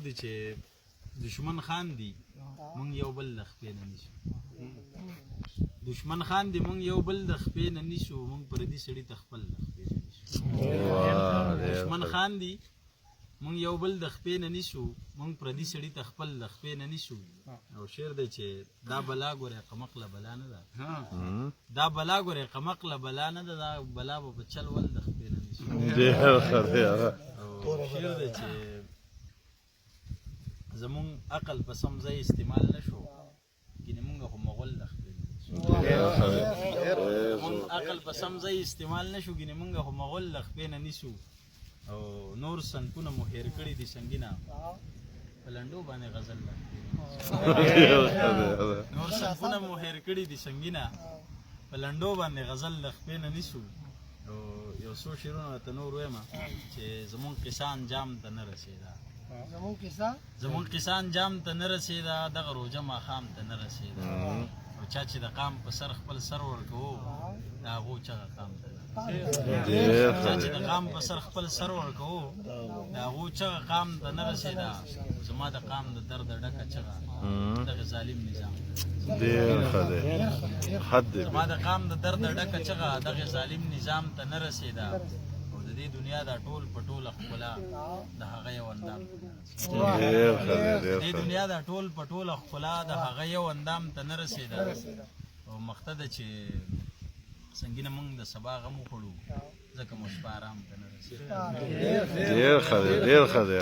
دی چې دشمن خان دی مونږ یو بل د خپې نه نیسو دشمن خان دی مونږ یو بل د خپې نه نیسو مونږ پردي سړي ته خپل د خپې نه نیسو دشمن خان دی مونږ یو بل د خپې نه نیسو مونږ پردي سړي ته خپل د خپې نه نیسو او شعر دی چې دا بلا ګورې قمقله بلا نه ده دا بلا ګورې قمقله بلا نه ده دا بلا به په چل ول د خپې نه نیسو او شعر دی چې زمونږ عقل په سم ځای استعمال نه شو ګینې مونږ خو مغول د خپې نه نیسو مونږ عقل په سم ځای استعمال نه شو ګینې مونږ خو مغول د خپې نه نیسو او نور سنکونه مو هېر کړي دي سنګینه په لنډو باندې غزل نور سنکونه مو هېر کړي دي سنګینه په لنډو باندې غزل د خپې نه نیسو او یو څو شعرونه ورته نور وایم چې زمونږ قصه انجام ته نه رسېده زمونږ قصه انجام ته نه رسېده دغه روژه ماښام ته نه رسېده او چا چې د قام په سر خپل سر ورکوو د هغو چغه قام ته چا چې د قام په سر خپل سر ورکوو د هغو چغه قام ته نه رسېده زما د قام د درد ډکه چغه دغه ظالم نظام زما د قام د درد ډکه چغه دغه ظالم نظام ته نه رسېده او د دې دنیا دا ټول په ټوله ښکلا د هغه یو اندام دې دنیا دا ټول په ټوله ښکلا د هغه یو اندام ته نه رسېده او مخته ده چې سنګینه مونږ د سبا غم وخوړو ځکه مو شپه ارام ته نه رسېده ډېر ښه دی